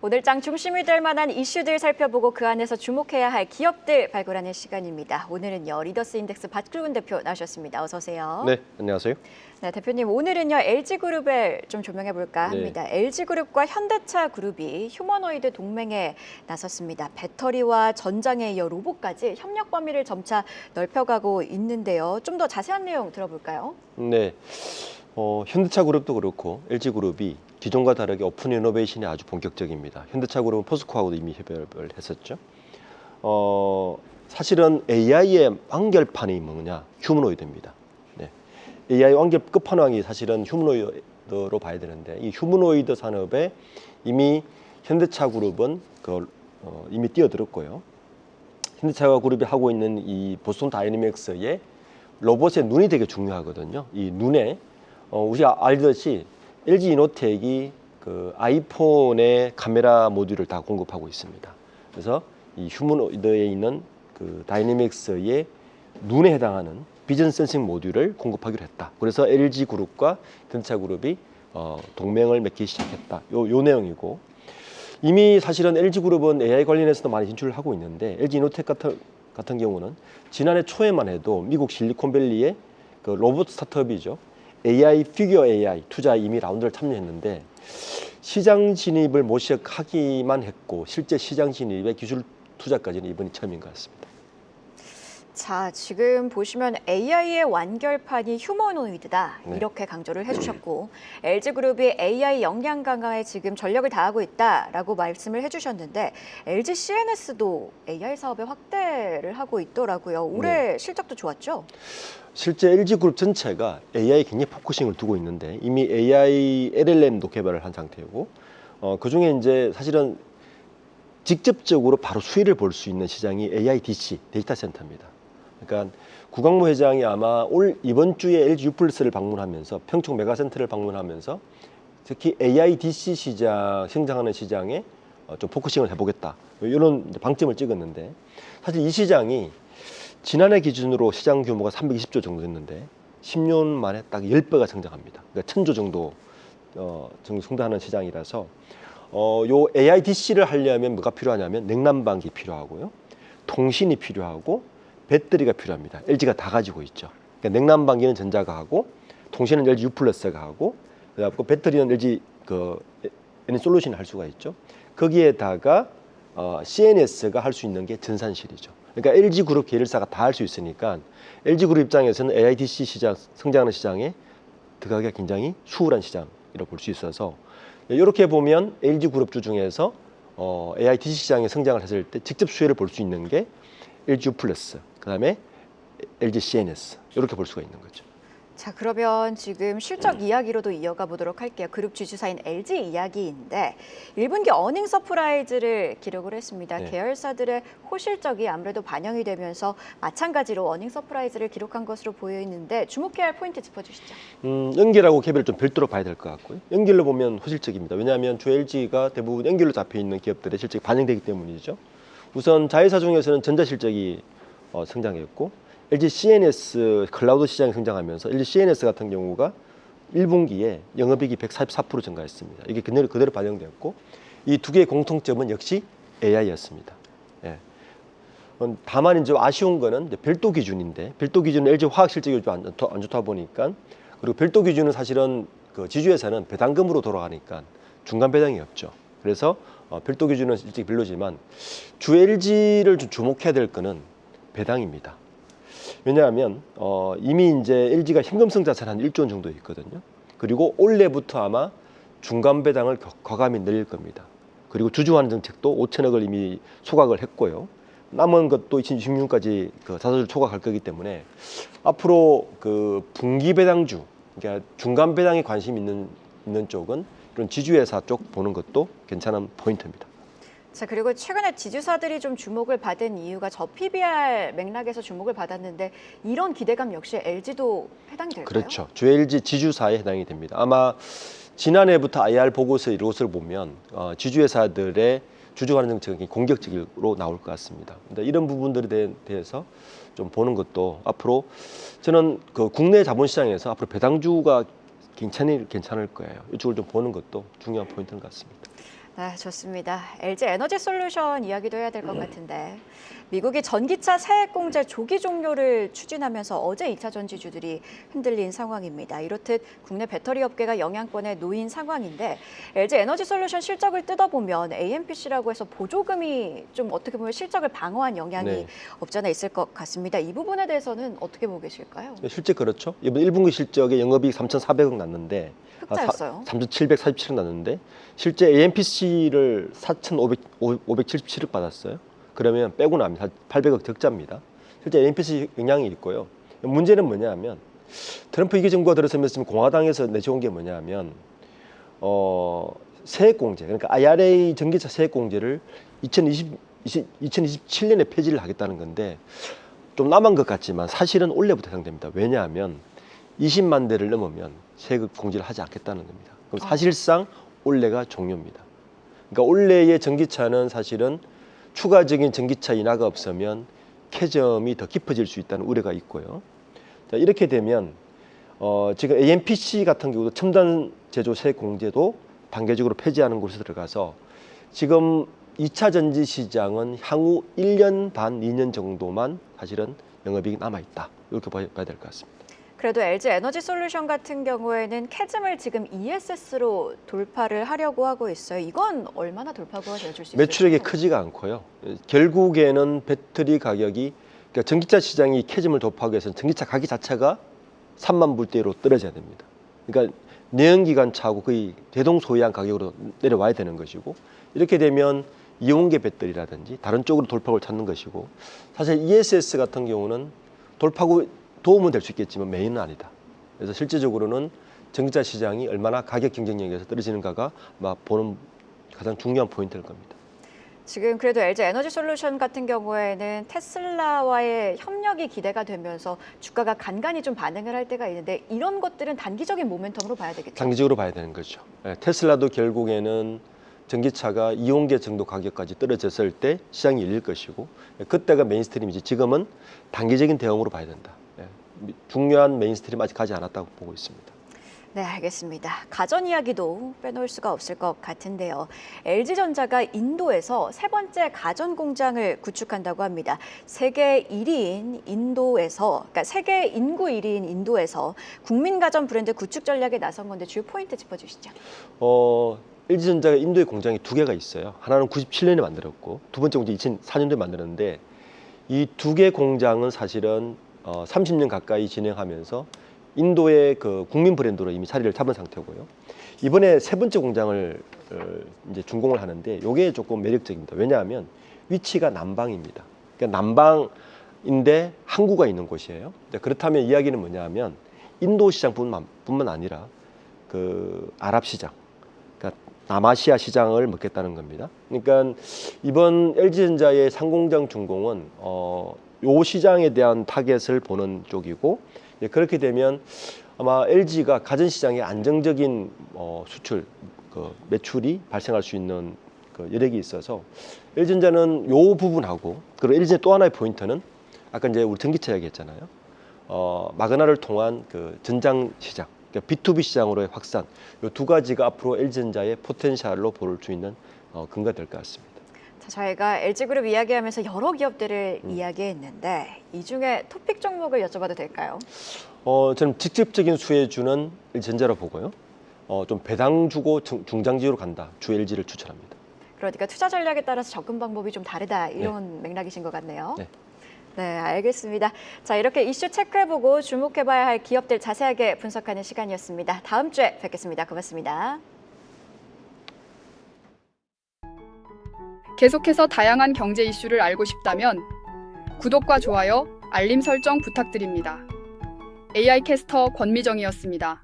오늘 장 중심이 될 만한 이슈들 살펴보고 그 안에서 주목해야 할 기업들 발굴하는 시간입니다. 오늘은요, 리더스 인덱스 박주근 대표 나오셨습니다. 어서 오세요. 네, 안녕하세요. 네, 대표님, 오늘은요, LG그룹을 좀 조명해 볼까 합니다. LG그룹과 현대차그룹이 휴머노이드 동맹에 나섰습니다. 배터리와 전장에 이어 로봇까지 협력 범위를 점차 넓혀가고 있는데요. 좀 더 자세한 내용 들어볼까요? 네, 현대차그룹도 그렇고 LG그룹이 기존과 다르게 오픈 이노베이션이 아주 본격적입니다. 현대차그룹은 포스코하고도 이미 협업을 했었죠. 사실은 AI의 완결판이 뭐냐? 휴머노이드입니다. 네. AI 완결 끝판왕이 사실은 휴머노이드로 봐야 되는데, 이 휴머노이드 산업에 이미 현대차그룹은 이미 뛰어들었고요. 현대차그룹이 하고 있는 이 보스턴 다이내믹스의 로봇의 눈이 되게 중요하거든요. 이 눈에 우리가 알듯이 LG 이노텍이 그 아이폰의 카메라 모듈을 다 공급하고 있습니다. 그래서 이 휴머노이드에 있는 그 다이내믹스의 눈에 해당하는 비전 센싱 모듈을 공급하기로 했다. 그래서 LG 그룹과 현대차그룹이 동맹을 맺기 시작했다. 요 내용이고, 이미 사실은 LG 그룹은 AI 관련해서도 많이 진출을 하고 있는데, LG 이노텍 같은 경우는 지난해 초에만 해도 미국 실리콘밸리의 그 로봇 스타트업이죠. AI 피규어 AI 투자 이미 라운드를 참여했는데, 시장 진입을 모색하기만 했고 실제 시장 진입의 기술 투자까지는 이번이 처음인 것 같습니다. 자, 지금 보시면 AI의 완결판이 휴머노이드다, 네. 이렇게 강조를 해주셨고, LG그룹이 AI 역량 강화에 지금 전력을 다하고 있다라고 말씀을 해주셨는데, LG CNS도 AI 사업의 확대를 하고 있더라고요. 올해 실적도 좋았죠? 실제 LG그룹 전체가 AI에 굉장히 포커싱을 두고 있는데, 이미 AI LLM도 개발을 한 상태고, 그중에 이제 사실은 직접적으로 바로 수혜를 볼 수 있는 시장이 AIDC 데이터 센터입니다. 그러니까 구광모 회장이 아마 이번 주에 LG U+를 방문하면서 평촌 메가센터를 방문하면서 특히 AIDC 시장, 성장하는 시장에 좀 포커싱을 해보겠다, 이런 방점을 찍었는데, 사실 이 시장이 지난해 기준으로 시장 규모가 320조 정도 됐는데 10년 만에 딱 10배가 성장합니다. 그러니까 1000조 정도 정도 성장하는 시장이라서 요 AIDC를 하려면 뭐가 필요하냐면 냉난방기 필요하고요, 통신이 필요하고 배터리가 필요합니다. LG가 다 가지고 있죠. 그러니까 냉난방기는 전자가 하고, 통신은 LG U+가 하고, 그래갖고 배터리는 LG 에너솔루션이 할 수가 있죠. 거기에다가 CNS가 할 수 있는 게 전산실이죠. 그러니까 LG 그룹 계열사가 다 할 수 있으니까 LG 그룹 입장에서는 AIDC 시장, 성장하는 시장에 들어가기가 굉장히 수월한 시장이라고 볼 수 있어서, 이렇게 보면 LG 그룹주 중에서 AIDC 시장에 성장을 했을 때 직접 수혜를 볼 수 있는 게 LG U+, 그다음에 LG CNS, 이렇게 볼 수가 있는 거죠. 자, 그러면 지금 실적 이야기로도 이어가 보도록 할게요. 그룹 지주사인 LG 이야기인데 1분기 어닝 서프라이즈를 기록을 했습니다. 네. 계열사들의 호실적이 아무래도 반영이 되면서 마찬가지로 어닝 서프라이즈를 기록한 것으로 보여 있는데, 주목해야 할 포인트 짚어주시죠. 연결하고 개별을 좀 별도로 봐야 될 것 같고요. 연결로 보면 호실적입니다. 왜냐하면 주 LG가 대부분 연결로 잡혀 있는 기업들의 실적이 반영되기 때문이죠. 우선 자회사 중에서는 전자 실적이 성장했고, LG CNS 클라우드 시장이 성장하면서 LG CNS 같은 경우가 1분기에 영업이익이 144% 증가했습니다. 이게 그대로 반영되었고, 이 두 개의 공통점은 역시 AI였습니다. 예. 다만 이제 아쉬운 거는 이제 별도 기준인데, 별도 기준은 LG 화학 실적이 좀 안 좋다 보니까, 그리고 별도 기준은 사실은 그 지주회사는 배당금으로 돌아가니까 중간 배당이 없죠. 그래서 별도 기준은 실적이 별로지만 주 LG를 좀 주목해야 될 거는 배당입니다. 왜냐하면 이미 이제 LG가 현금성 자산 한 1조 원 정도 있거든요. 그리고 올해부터 아마 중간 배당을 과감히 늘릴 겁니다. 그리고 주주환원 정책도 5천억을 이미 소각을 했고요. 남은 것도 2026년까지 그 자사주 초과할 거기 때문에 앞으로 그 분기 배당주, 그러니까 중간 배당에 관심 있는 쪽은 이런 지주회사 쪽 보는 것도 괜찮은 포인트입니다. 자, 그리고 최근에 지주사들이 좀 주목을 받은 이유가 저 PBR 맥락에서 주목을 받았는데, 이런 기대감 역시 LG도 해당이 될까요? 그렇죠. 주 LG 지주사에 해당이 됩니다. 아마 지난해부터 IR 보고서 이것을 보면 지주회사들의 주주환원 정책이 공격적으로 나올 것 같습니다. 근데 이런 부분들에 대해서 좀 보는 것도 앞으로 저는 그 국내 자본시장에서 앞으로 배당주가 괜찮을 거예요. 이쪽을 좀 보는 것도 중요한 포인트인 것 같습니다. 네, 좋습니다. LG 에너지 솔루션 이야기도 해야 될 것 같은데 미국이 전기차 세액 공제 조기 종료를 추진하면서 어제 2차 전지주들이 흔들린 상황입니다. 이렇듯 국내 배터리 업계가 영향권에 놓인 상황인데 LG 에너지 솔루션 실적을 뜯어보면 AMPC라고 해서 보조금이 좀 어떻게 보면 실적을 방어한 영향이 네. 없지 않아 있을 것 같습니다. 이 부분에 대해서는 어떻게 보고 계실까요? 실제 그렇죠. 이번 1분기 실적에 영업이익 3,400억 났는데 흑자였어요. 3,747억 났는데 실제 AMPC를 4,577억 받았어요. 그러면 빼고 나면 800억 적자입니다. 실제 AMPC 영향이 있고요. 문제는 뭐냐면 트럼프 2기 정부가 들어서면서 공화당에서 내세운 게 뭐냐면 세액 공제, 그러니까 IRA 전기차 세액 공제를 2027년에 폐지를 하겠다는 건데 좀 남은 것 같지만 사실은 올해부터 해당됩니다. 왜냐하면 20만 대를 넘으면 세금 공제를 하지 않겠다는 겁니다. 그럼 사실상 올해가 종료입니다. 그러니까 올해의 전기차는 사실은 추가적인 전기차 인하가 없으면 캐점이 더 깊어질 수 있다는 우려가 있고요. 자, 이렇게 되면 지금 AMPC 같은 경우도 첨단 제조 세액 공제도 단계적으로 폐지하는 곳에 들어가서 지금 2차 전지 시장은 향후 1년 반, 2년 정도만 사실은 영업이익이 남아있다. 이렇게 봐야 될 것 같습니다. 그래도 LG 에너지 솔루션 같은 경우에는 캐즘을 지금 ESS로 돌파를 하려고 하고 있어요. 이건 얼마나 돌파구가 되어줄 수 있을까요? 매출액이 크지가 않고요. 결국에는 배터리 가격이 그러니까 전기차 시장이 캐즘을 돌파하기 위해서는 전기차 가격 자체가 3만 불대로 떨어져야 됩니다. 그러니까 내연기관차하고 거의 대동소이한 가격으로 내려와야 되는 것이고 이렇게 되면 이온계 배터리라든지 다른 쪽으로 돌파구를 찾는 것이고 사실 ESS 같은 경우는 돌파구 도움은 될 수 있겠지만 메인은 아니다. 그래서 실제적으로는 전기차 시장이 얼마나 가격 경쟁력에서 떨어지는가가 아마 보는 가장 중요한 포인트일 겁니다. 지금 그래도 LG 에너지 솔루션 같은 경우에는 테슬라와의 협력이 기대가 되면서 주가가 간간히 좀 반응을 할 때가 있는데 이런 것들은 단기적인 모멘텀으로 봐야 되겠죠? 장기적으로 봐야 되는 거죠. 테슬라도 결국에는 전기차가 이온계 정도 가격까지 떨어졌을 때 시장이 열릴 것이고 그때가 메인스트림이지 지금은 단기적인 대응으로 봐야 된다. 중요한 메인스트림 아직 가지 않았다고 보고 있습니다. 네, 알겠습니다. 가전 이야기도 빼놓을 수가 없을 것 같은데요. LG전자가 인도에서 세 번째 가전 공장을 구축한다고 합니다. 세계 1위인 인도에서, 그러니까 세계 인구 1위인 인도에서 국민 가전 브랜드 구축 전략에 나선 건데 주요 포인트 짚어주시죠. LG전자가 인도에 공장이 2개가 있어요. 하나는 97년에 만들었고 두 번째 공장이 2004년도에 만들었는데 이 2개 공장은 사실은 30년 가까이 진행하면서 인도의 그 국민 브랜드로 이미 자리를 잡은 상태고요. 이번에 세 번째 공장을 이제 준공을 하는데 이게 조금 매력적입니다. 왜냐하면 위치가 남방입니다. 그러니까 남방인데 항구가 있는 곳이에요. 그렇다면 이야기는 뭐냐면 인도 시장뿐만 아니라 그 아랍 시장, 그러니까 남아시아 시장을 먹겠다는 겁니다. 그러니까 이번 LG전자의 상공장 준공은 요 시장에 대한 타겟을 보는 쪽이고 그렇게 되면 아마 LG가 가전 시장에 안정적인 수출 매출이 발생할 수 있는 그 여력이 있어서 LG전자는 요 부분하고 그리고 LG의 또 하나의 포인트는 아까 이제 우리 전기차 얘기했잖아요. 마그나를 통한 그 전장 시장, 그러니까 B2B 시장으로의 확산, 요 두 가지가 앞으로 LG전자의 포텐셜로 볼 수 있는 근거가 될 것 같습니다. 자, 저희가 LG그룹 이야기하면서 여러 기업들을 이야기했는데 이 중에 토픽 종목을 여쭤봐도 될까요? 저는 직접적인 수혜주는 LG전자로 보고요. 좀 배당 주고 중장기로 간다. 주 LG를 추천합니다. 그러니까 투자 전략에 따라서 접근 방법이 좀 다르다 이런 맥락이신 것 같네요. 네. 네, 알겠습니다. 자, 이렇게 이슈 체크해보고 주목해봐야 할 기업들 자세하게 분석하는 시간이었습니다. 다음 주에 뵙겠습니다. 고맙습니다. 계속해서 다양한 경제 이슈를 알고 싶다면 구독과 좋아요, 알림 설정 부탁드립니다. AI 캐스터 권미정이었습니다.